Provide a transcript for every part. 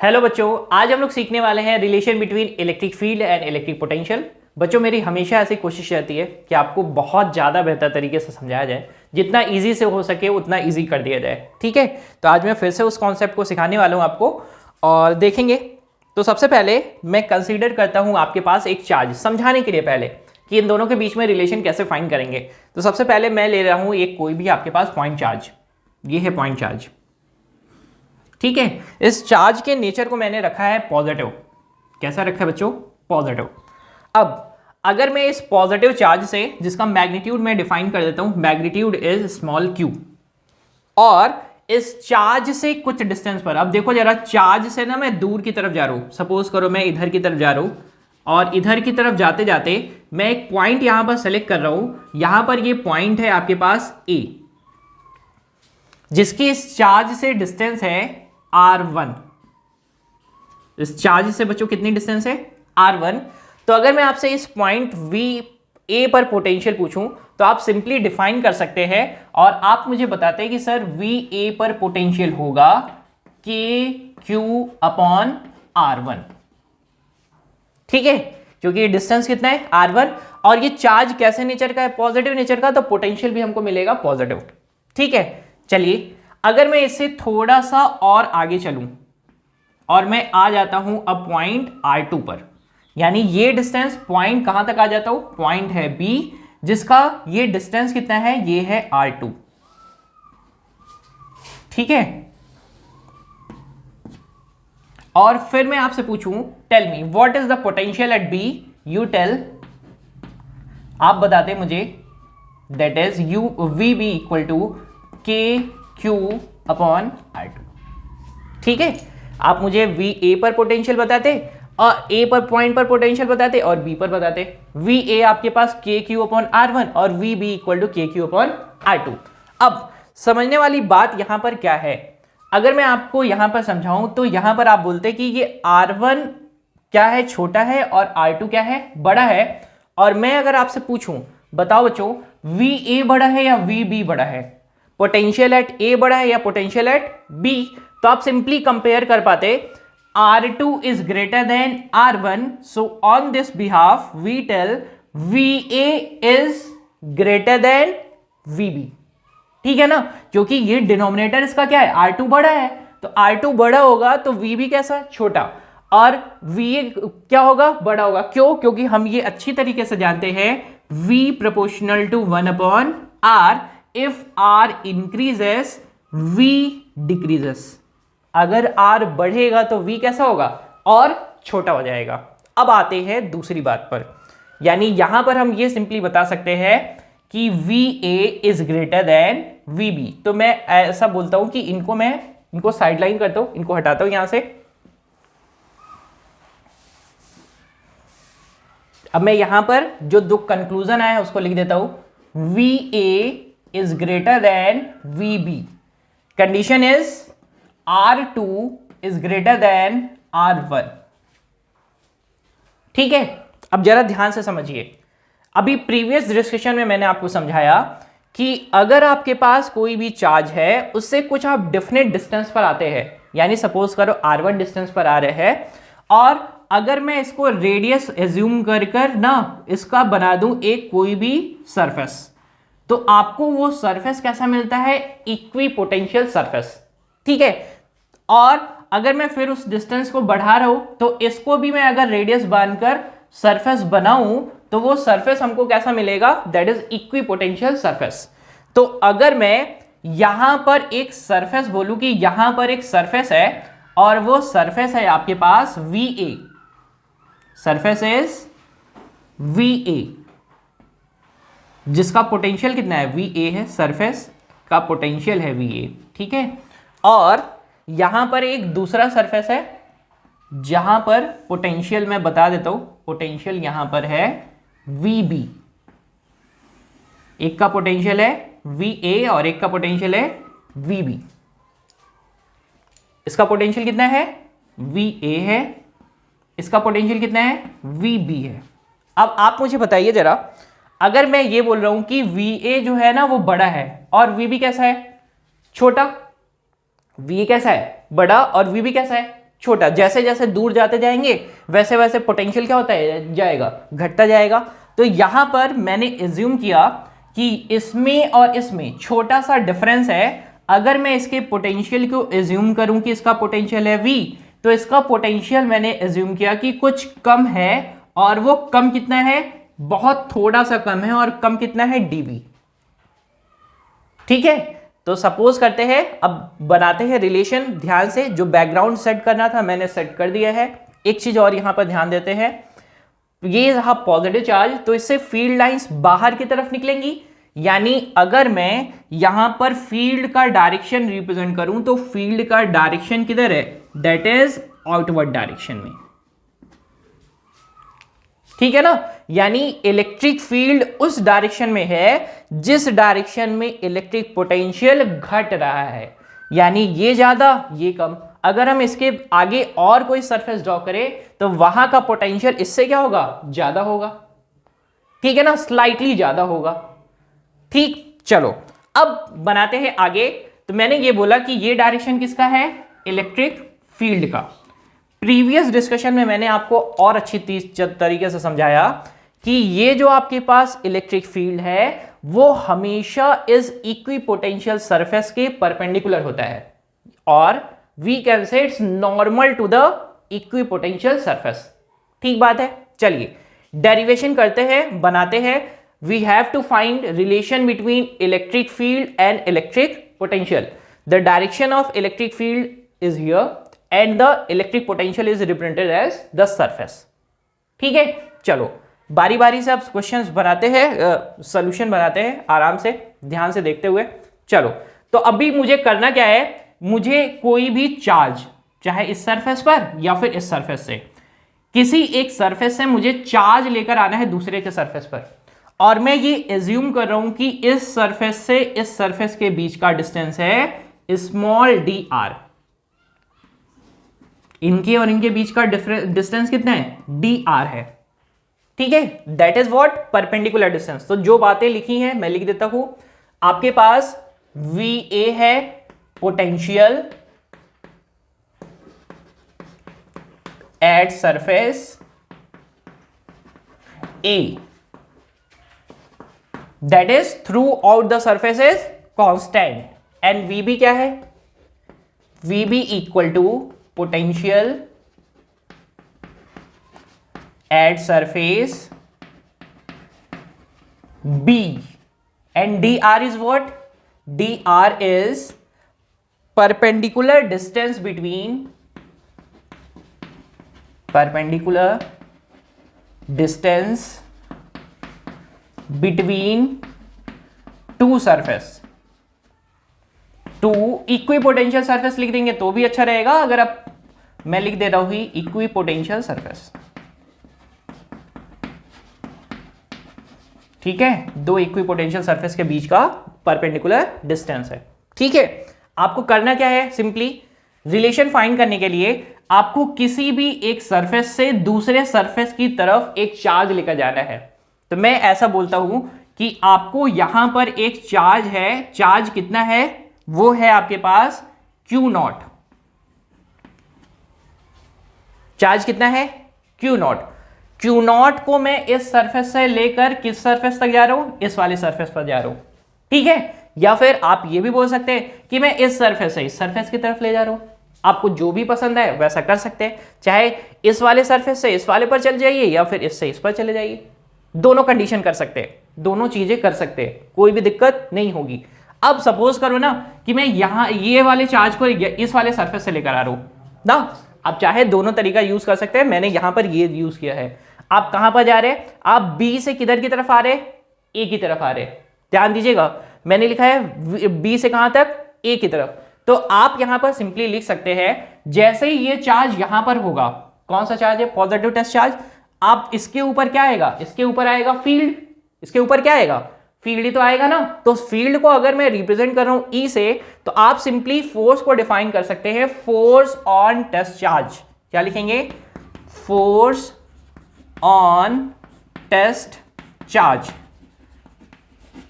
Hello बच्चों, आज हम लोग सीखने वाले हैं relation between electric field and electric potential. बच्चों, मेरी हमेशा ऐसी कोशिश रहती है कि आपको बहुत ज़्यादा बेहतर तरीके से समझाया जाए, जितना इजी से हो सके उतना इजी कर दिया जाए। ठीक है, तो आज मैं फिर से उस कॉन्सेप्ट को सिखाने वाला हूँ आपको और देखेंगे। तो सबसे पहले मैं कंसीडर करता हूँ आपके पास एक चार्ज, समझाने के लिए पहले कि इन दोनों के बीच में रिलेशन कैसे फाइंड करेंगे। तो सबसे पहले मैं ले रहा हूँ एक कोई भी आपके पास पॉइंट चार्ज, ये है पॉइंट चार्ज। ठीक है, इस चार्ज के नेचर को मैंने रखा है पॉजिटिव। कैसा रखा है बच्चों? पॉजिटिव। अब अगर मैं इस पॉजिटिव चार्ज से, जिसका मैग्नीट्यूड मैं डिफाइन कर देता हूं, मैग्नीट्यूड इज स्मॉल q, और इस चार्ज से कुछ डिस्टेंस पर, अब देखो जरा, चार्ज से ना मैं दूर की तरफ जा रहा हूं। सपोज करो मैं इधर की तरफ जा रहा हूं और इधर की तरफ जाते जाते मैं एक पॉइंट यहां पर सेलेक्ट कर रहा हूं। यहां पर ये पॉइंट है आपके पास A, जिसकी इस चार्ज से डिस्टेंस है R1। इस चार्ज से बच्चों कितनी डिस्टेंस है? R1। तो अगर मैं आपसे इस पॉइंट VA पर पोटेंशियल पूछूं तो आप सिंपली डिफाइन कर सकते हैं और आप मुझे बताते हैं कि सर VA पर पोटेंशियल होगा KQ/R1। ठीक है, क्योंकि डिस्टेंस कितना है? R1, और ये चार्ज कैसे नेचर का है? पॉजिटिव नेचर का, तो पोटेंशियल भी हमको मिलेगा पॉजिटिव। ठीक है, चलिए अगर मैं इससे थोड़ा सा और आगे चलूं और मैं आ जाता हूं अब पॉइंट R2 पर, यानी ये डिस्टेंस पॉइंट कहां तक आ जाता हूं? पॉइंट है B, जिसका ये डिस्टेंस कितना है? ये है R2। ठीक है, और फिर मैं आपसे पूछूं, tell me what is the potential at B। You tell, आप बताते मुझे, that is VB equal to KQ/R2। ठीक है, आप मुझे VA पर पोटेंशियल बताते और A पर पॉइंट पर पोटेंशियल बताते और B पर बताते। VA आपके पास KQ/R1 और VB इक्वल टू KQ/R2। अब समझने वाली बात यहां पर क्या है, अगर मैं आपको यहां पर समझाऊं तो यहां पर आप बोलते कि ये R1 क्या है? छोटा है, और R2 क्या है? बड़ा है। और मैं अगर आपसे पूछूं, बताओ बच्चों, VA बड़ा है या VB बड़ा है? पोटेंशियल एट A बड़ा है या पोटेंशियल एट B? तो आप सिंपली कंपेयर कर पाते, R2 is greater than R1, so on this behalf we tell VA is greater than VB। ठीक है ना, क्योंकि ये डिनोमिनेटर इसका क्या है? R2 बड़ा है, तो R2 बड़ा होगा तो VB कैसा? छोटा, और VA क्या होगा? बड़ा होगा। क्यों? क्योंकि हम ये अच्छी तरीके से जानते हैं, V proportional to 1/R। If R increases, V decreases। अगर R बढ़ेगा तो V कैसा होगा? और छोटा हो जाएगा। अब आते हैं दूसरी बात पर, यानी यहां पर हम ये सिंपली बता सकते हैं कि VA is greater than VB। तो मैं ऐसा बोलता हूं कि इनको साइडलाइन करता हूं, इनको हटाता हूं यहां से। अब मैं यहां पर जो कंक्लूजन आया है उसको लिख देता हूं, VA is greater than VB. Condition is R2 is greater than R1। ठीक है, अब जरा ध्यान से समझिए। अभी प्रीवियस डिस्कशन में मैंने आपको समझाया कि अगर आपके पास कोई भी चार्ज है, उससे कुछ आप डिफरेंट डिस्टेंस पर आते हैं, यानी सपोज करो R1 डिस्टेंस पर आ रहे हैं, और अगर मैं इसको रेडियस एज्यूम कर ना इसका बना दूं एक कोई भी सरफेस, तो आपको वो सरफेस कैसा मिलता है? Equi potential surface. ठीक है, और अगर मैं फिर उस डिस्टेंस को बढ़ा रहा हूं तो इसको भी मैं अगर रेडियस बांधकर सरफेस बनाऊं तो वो सरफेस हमको कैसा मिलेगा? That is equi potential surface. तो अगर मैं यहां पर एक सरफेस बोलूं कि यहां पर एक सरफेस है और वो सरफेस है आपके पास VA, सरफेस इज VA, जिसका पोटेंशियल कितना है? VA है, सरफेस का पोटेंशियल है VA। ठीक है, और यहां पर एक दूसरा सरफेस है जहां पर पोटेंशियल मैं बता देता हूं, पोटेंशियल यहां पर है VB। एक का पोटेंशियल है VA और एक का पोटेंशियल है VB। इसका पोटेंशियल कितना है? VA है, इसका पोटेंशियल कितना है? VB है। अब आप मुझे बताइए जरा, अगर मैं ये बोल रहा हूं कि VA जो है ना वो बड़ा है और VB कैसा है? छोटा। VA कैसा है? बड़ा, और VB कैसा है? छोटा, जैसे जैसे दूर जाते जाएंगे वैसे वैसे पोटेंशियल क्या होता है जाएगा, घटता जाएगा। तो यहां पर मैंने एज्यूम किया कि इसमें और इसमें छोटा सा डिफरेंस है। अगर मैं इसके पोटेंशियल को एज्यूम करूं कि इसका पोटेंशियल है V, तो इसका पोटेंशियल मैंने एज्यूम किया कि कुछ कम है, और वो कम कितना है, बहुत थोड़ा सा कम है, और कम कितना है, dV। ठीक है, तो सपोज करते हैं, अब बनाते हैं रिलेशन ध्यान से। जो बैकग्राउंड सेट करना था मैंने सेट कर दिया है। एक चीज और यहां पर ध्यान देते हैं, ये रहा पॉजिटिव चार्ज, तो इससे फील्ड लाइंस बाहर की तरफ निकलेंगी। यानी अगर मैं यहां पर फील्ड का डायरेक्शन रिप्रेजेंट करूं तो फील्ड का डायरेक्शन किधर है, दैट इज आउटवर्ड डायरेक्शन में। ठीक है ना, यानी इलेक्ट्रिक फील्ड उस डायरेक्शन में है जिस डायरेक्शन में इलेक्ट्रिक पोटेंशियल घट रहा है, यानी ये ज्यादा ये कम। अगर हम इसके आगे और कोई सरफेस ड्रॉ करें तो वहां का पोटेंशियल इससे क्या होगा, ज्यादा होगा। ठीक है ना, स्लाइटली ज्यादा होगा। ठीक, चलो अब बनाते हैं आगे। तो मैंने ये बोला कि ये डायरेक्शन किसका है, इलेक्ट्रिक फील्ड का। प्रीवियस डिस्कशन में मैंने आपको और अच्छी तरीके से समझाया कि ये जो आपके पास इलेक्ट्रिक फील्ड है वो हमेशा इस इक्विपोटेंशियल सरफेस के परपेंडिकुलर होता है, और we can say its normal to the equipotential surface. ठीक बात है, चलिए डेरिवेशन करते हैं, बनाते हैं। We have to find relation between electric field and electric potential. The direction of electric field is here and the electric potential is represented as the surface। ठीक है, चलो बारी बारी से अब क्वेश्चंस बनाते हैं, सॉल्यूशन बनाते हैं आराम से ध्यान से देखते हुए। चलो, तो अभी मुझे करना क्या है, मुझे कोई भी चार्ज, चाहे इस सरफेस पर या फिर इस सरफेस से, किसी एक सरफेस से मुझे चार्ज लेकर आना है दूसरे के सरफेस पर, और मैं ये एज्यूम कर रहा हूं कि इस सरफेस से इस सरफेस के बीच का डिस्टेंस है स्मॉल dr। इनके और इनके बीच का डिस्टेंस कितना है, dr है। ठीक है, that is what, perpendicular distance. तो जो बातें लिखी हैं मैं लिख देता हूं। आपके पास Va है potential at surface A, that is throughout the surface is constant, and Vb क्या है, Vb equal to potential at surface B, and dr is what, dr is perpendicular distance between two surface। Two equipotential surface लिख देंगे तो भी अच्छा रहेगा, अगर आप, मैं लिख दे रहा हूं इक्विपोटेंशियल सरफेस। ठीक है, दो इक्विपोटेंशियल सरफेस के बीच का परपेंडिकुलर डिस्टेंस है। ठीक है, आपको करना क्या है, सिंपली रिलेशन फाइंड करने के लिए आपको किसी भी एक सरफेस से दूसरे सरफेस की तरफ एक चार्ज लेकर जाना है। तो मैं ऐसा बोलता हूं कि आपको यहां पर एक चार्ज है, चार्ज कितना है, वो है आपके पास Q0। चार्ज कितना है, Q0। Q0 को मैं इस सरफेस से लेकर किस सरफेस तक जा रहा हूं, इस वाले सरफेस पर जा रहा हूं। ठीक है, या फिर आप ये भी बोल सकते हैं कि मैं इस सरफेस से इस सरफेस की तरफ ले जा रहा हूं। आपको जो भी पसंद है वैसा कर सकते हैं, चाहे इस वाले सरफेस से इस वाले पर चल जाइए या फिर इससे इस पर चले जाइए। दोनों कंडीशन कर सकते हैं, दोनों चीजें कर सकते हैं, कोई भी दिक्कत नहीं होगी। अब सपोज करो ना कि मैं यहां ये वाले चार्ज को इस वाले सरफेस से लेकर आ रहा हूं ना, आप चाहे दोनों तरीका यूज कर सकते हैं, मैंने यहां पर ये यूज किया है। आप कहां पर जा रहे हैं, आप B से किधर की तरफ आ रहे हैं, A की तरफ आ रहे हैं। ध्यान दीजिएगा, मैंने लिखा है B से कहां तक, A की तरफ। तो आप यहां पर सिंपली लिख सकते हैं, जैसे ही ये चार्ज यहां पर होगा, कौन सा चार्ज है, पॉजिटिव टेस्ट चार्ज, आप इसके ऊपर क्या आएगा, इसके ऊपर आएगा फील्ड, इसके ऊपर क्या आएगा, फील्ड ही तो आएगा ना। तो फील्ड को अगर मैं रिप्रेजेंट कर रहा हूं E से, तो आप सिंपली फोर्स को डिफाइन कर सकते हैं, फोर्स ऑन टेस्ट चार्ज। क्या लिखेंगे, force on test charge.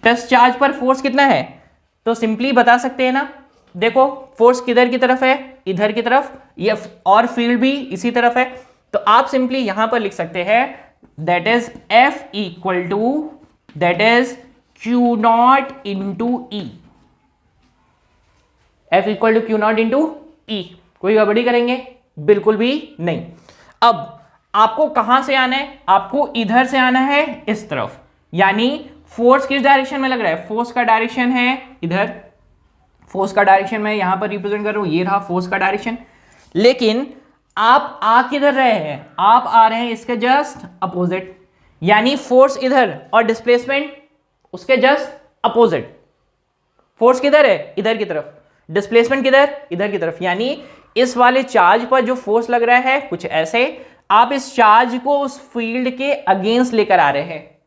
Test charge पर फोर्स कितना है, तो सिंपली बता सकते हैं ना, देखो फोर्स किधर की तरफ है, इधर की तरफ, ये और फील्ड भी इसी तरफ है, तो आप सिंपली यहां पर लिख सकते हैं that is F equal to that is Q not into e. F equal to Q not into e. कोई गड़बड़ी करेंगे? बिल्कुल भी नहीं। अब आपको कहां से आना है? आपको इधर से आना है इस तरफ, यानी फोर्स किस डायरेक्शन में लग रहा है? फोर्स का डायरेक्शन है इधर, फोर्स का डायरेक्शन मैं यहां पर रिप्रेजेंट कर रहा हूं, ये रहा फोर्स का डायरेक्शन। लेकिन आप आ किधर रहे हैं? आप आ रहे हैं इसके जस्ट अपोजिट, यानी फोर्स इधर और डिस्प्लेसमेंट उसके जस्ट अपोजिट। फोर्स किधर है? इधर की तरफ। डिस्प्लेसमेंट किधर? इधर की तरफ। यानी इस वाले चार्ज पर जो फोर्स लग रहा है कुछ ऐसे, आप इस चार्ज को उस फील्ड के अगेंस्ट लेकर आ रहे हैं,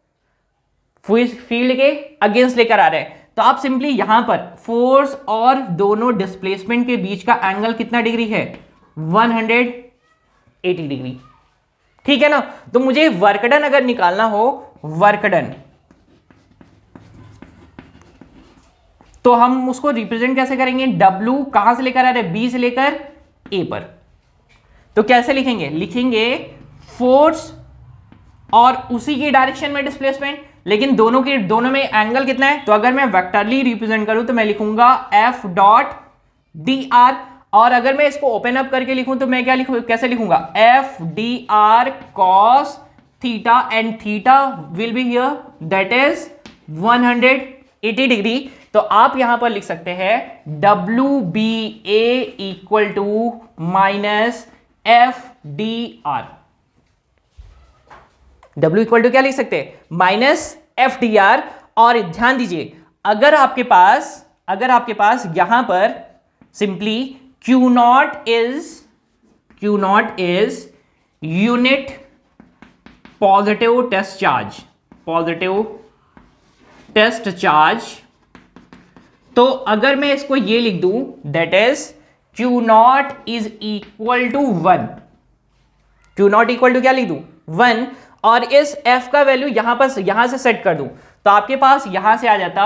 फील्ड के अगेंस्ट लेकर आ रहे हैं। तो आप सिंपली यहां पर फोर्स और दोनों डिस्प्लेसमेंट के बीच का एंगल कितना डिग्री है? 180 डिग्री। ठीक है ना? तो मुझे वर्क डन अगर निकालना हो, वर्क डन, तो हम उसको रिप्रेजेंट कैसे करेंगे? W कहां से लेकर आ रहे हैं? B से लेकर A पर। तो कैसे लिखेंगे? लिखेंगे फोर्स और उसी की डायरेक्शन में डिस्प्लेसमेंट, लेकिन दोनों में एंगल कितना है? तो अगर मैं वेक्टरली रिप्रेजेंट करूं तो मैं लिखूंगा F डॉट dr, और अगर मैं इसको ओपन अप करके लिखूं तो मैं क्या लिखूं? कैसे लिखूंगा? F dr cos theta, and theta will be here that is 180 degree. तो आप यहां पर लिख सकते हैं WBA equal to minus FDR। W equal to क्या लिख सकते हैं? Minus FDR। और ध्यान दीजिए, अगर आपके पास यहां पर simply Q nought is unit positive test charge, तो अगर मैं इसको ये लिख दूं that is Q nought is equal to 1, Q nought equal to क्या लिख दूं? 1, और इस F का वैल्यू यहां से सेट कर दूं, तो आपके पास यहां से आ जाता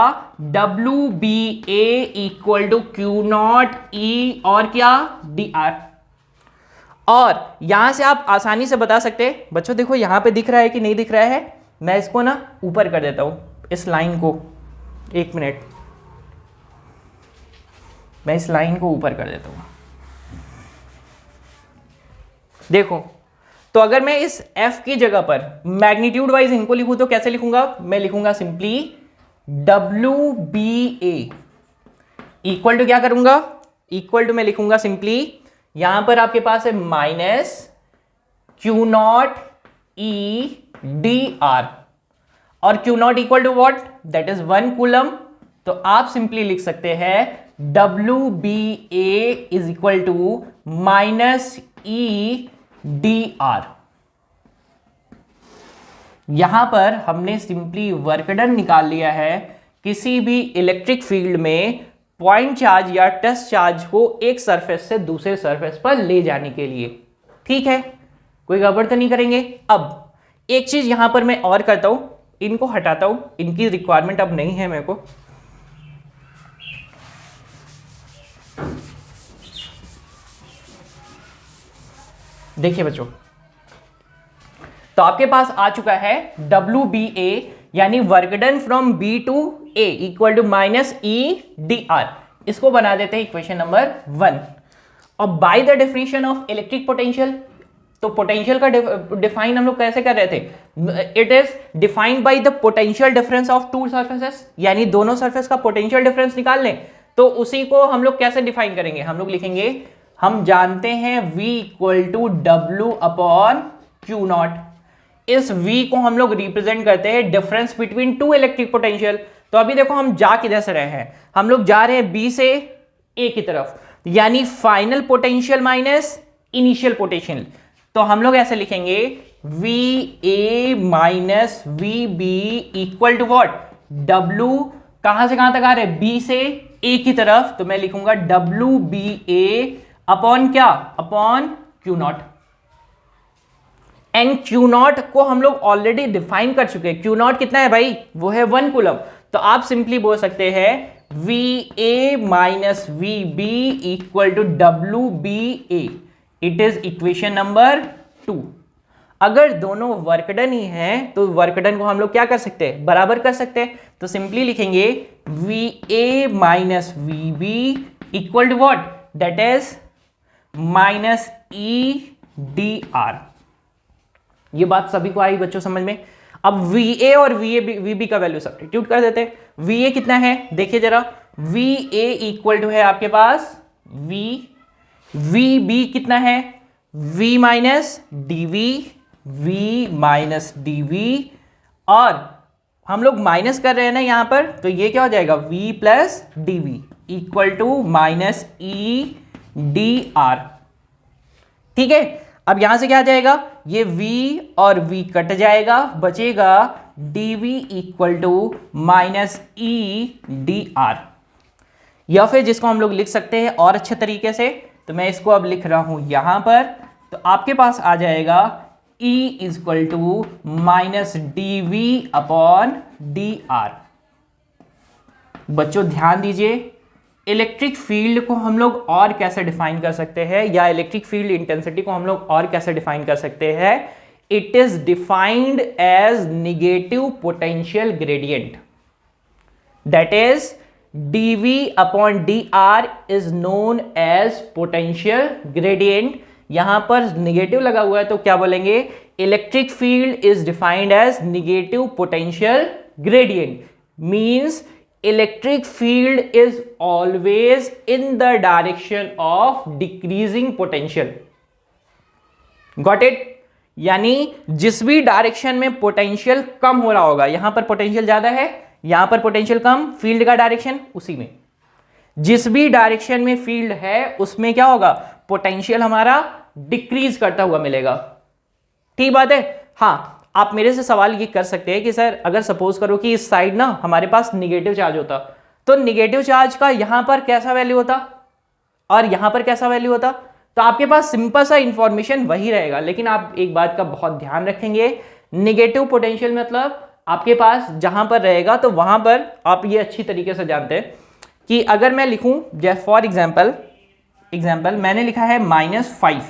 WBA equal to Q nought E और क्या? DR। और यहां से आप आसानी से बता सकते हैं, बच्चों देखो यहां पे दिख रहा है कि नहीं दिख रहा है? मैं इसको ना ऊपर कर देता हूं, इस लाइन को, एक मिनट, मैं इस लाइन को ऊपर कर देता हूं। देखो, तो अगर मैं इस F की जगह पर मैग्नीट्यूड वाइज इनको लिखूं तो कैसे लिखूंगा? मैं लिखूंगा सिंपली WBA इक्वल टू क्या करूंगा? इक्वल टू मैं लिखूंगा सिंपली, यहां पर आपके पास है minus Q nought E DR, और Q nought equal to what? That is 1 coulomb. तो आप सिंपली लिख सकते हैं WBA is equal to minus EDR। यहां पर हमने सिंपली वर्क डन निकाल लिया है किसी भी इलेक्ट्रिक फील्ड में पॉइंट चार्ज या टेस्ट चार्ज को एक सरफेस से दूसरे सरफेस पर ले जाने के लिए। ठीक है, कोई गड़बड़ तो नहीं करेंगे? अब एक चीज यहां पर मैं और करता हूं, इनको हटाता हूं, इनकी रिक्वायरमेंट अब नहीं है मेरे को। देखिए बच्चों, तो आपके पास आ चुका है WBA यानी work done from B to A equal to minus EDR। इसको बना देते हैं इक्वेशन नंबर 1। और by the definition of electric potential, तो पोटेंशियल का डिफाइन हम लोग कैसे कर रहे थे? It is defined by the potential difference of two surfaces, यानी दोनों सरफेस का पोटेंशियल डिफरेंस निकाल लें, तो उसी को हम लोग कैसे डिफाइन करेंगे? हम लोग लिखेंगे, हम जानते हैं V equal to W upon Q nought. इस V को हम लोग रिप्रेजेंट करते हैं difference between two electric potential. तो अभी देखो हम जा किधर से रहे हैं? हम लोग जा रहे हैं B से A की तरफ, यानी final potential minus initial potential. तो हम लोग ऐसे लिखेंगे VA minus VB equal to what? W कहां से कहां तक आ रहे हैं? B से A की तरफ, तो मैं लिखूंगा WBA अपॉन क्या? Upon Q not. And Q not को हम लोग ऑलरेडी डिफाइन कर चुके हैं। Q नॉट कितना है भाई? वो है 1 कूलम। तो आप सिंपली बोल सकते हैं V A minus V B equal to W B A. It is equation number 2। अगर दोनों वर्क डन ही हैं तो वर्क डन को हम लोग क्या कर सकते हैं, बराबर कर सकते हैं। तो सिंपली लिखेंगे V A minus V B equal to what, that is minus E D R. ये बात सभी को आई बच्चों समझ में। अब वी ए और वी बी का वैल्यू सब्स्टिट्यूट कर देते हैं। वी ए कितना है देखिए जरा, वी ए इक्वल टू है आपके पास वी बी कितना है, V minus D V minus D V, और हम लोग माइनस कर रहे हैं ना यहां पर, तो ये क्या हो जाएगा v plus D V equal to minus E D R. ठीक है, अब यहां से क्या आ जाएगा, ये v और v कट जाएगा, बचेगा dv equal to minus E D R. या फिर जिसको हम लोग लिख सकते हैं और अच्छे तरीके से, तो मैं इसको अब लिख रहा हूं यहां पर, तो आपके पास आ जाएगा E equal to minus D V upon D R. बच्चों ध्यान दीजिए, इलेक्ट्रिक फील्ड को हम लोग और कैसे डिफाइन कर सकते हैं, या इलेक्ट्रिक फील्ड इंटेंसिटी को हम लोग और कैसे डिफाइन कर सकते हैं। It is defined as negative potential gradient, that is dv upon dr is known as potential gradient. यहां पर नेगेटिव लगा हुआ है तो क्या बोलेंगे, electric field is defined as negative potential gradient, means electric field is always in the direction of decreasing potential. Got it? यानी जिस भी डायरेक्शन में पोटेंशियल कम हो रहा होगा, यहां पर पोटेंशियल ज्यादा है, यहां पर पोटेंशियल कम, फील्ड का डायरेक्शन उसी में, जिस भी डायरेक्शन में फील्ड है उसमें क्या होगा, पोटेंशियल हमारा डिक्रीज करता हुआ मिलेगा। ठीक बात है। हाँ, आप मेरे से सवाल ये कर सकते हैं कि सर अगर सपोज करो कि इस साइड ना हमारे पास निगेटिव चार्ज होता, तो निगेटिव चार्ज का यहां पर कैसा वैल्यू होता और यहां पर कैसा वैल्यू होता, तो आपके पास सिंपल सा इंफॉर्मेशन वही रहेगा। लेकिन आप एक बात का बहुत ध्यान रखेंगे, निगेटिव पोटेंशियल मतलब आपके पास जहां पर रहेगा, तो वहां पर आप ये अच्छी तरीके से जानते हैं कि अगर मैं लिखूं जैसे फॉर एग्जाम्पल मैंने लिखा है -5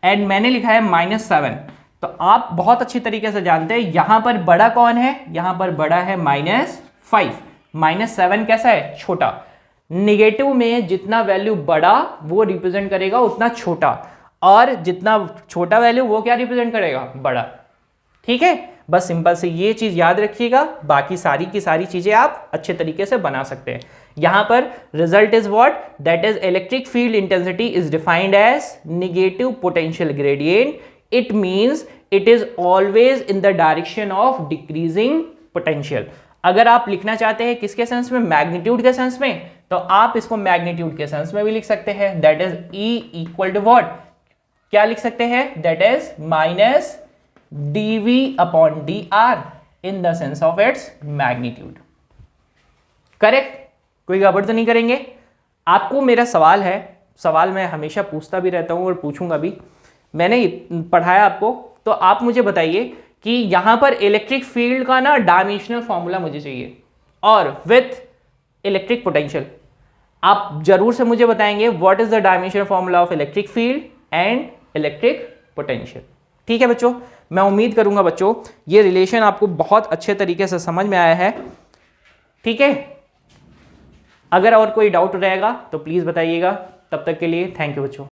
एंड मैंने लिखा है -7, तो आप बहुत अच्छी तरीके से जानते हैं यहां पर बड़ा कौन है, यहां पर बड़ा है -5, -7 कैसा है, छोटा। निगेटिव में जितना वैल्यू बड़ा वो रिप्रेजेंट करेगा उतना छोटा, और जितना छोटा वैल्यू वो क्या रिप्रेजेंट करेगा, बड़ा। ठीक है, बस सिंपल से ये चीज याद रखिएगा, बाकी सारी की सारी चीजें आप अच्छे तरीके से बना सकते हैं। यहां पर result is what, that is electric field intensity is defined as negative potential gradient. It means it is always in the direction of decreasing potential. अगर आप लिखना चाहते हैं किसके सेंस में, मैग्नीट्यूड के सेंस में, तो आप इसको मैग्नीट्यूड के सेंस में भी लिख सकते हैं, that is E equal to what, क्या लिख सकते हैं, that is minus dv upon dr in the sense of its magnitude. Correct? कोई गड़बड़ तो नहीं करेंगे? आपको मेरा सवाल है, सवाल मैं हमेशा पूछता भी रहता हूं और पूछूंगा भी, मैंने पढ़ाया आपको, तो आप मुझे बताइए कि यहां पर इलेक्ट्रिक फील्ड का ना डायमेंशनल फॉर्मूला मुझे चाहिए, और विथ इलेक्ट्रिक पोटेंशियल। आप जरूर से मुझे बताएंगे what is the dimensional formula of electric field and electric potential. ठीक है बच्चों, मैं उम्मीद करूंगा बच्चों ये रिलेशन आपको बहुत अच्छे तरीके से समझ में आया है। ठीक है, अगर और कोई डाउट रहेगा तो प्लीज बताइएगा। तब तक के लिए थैंक यू बच्चों।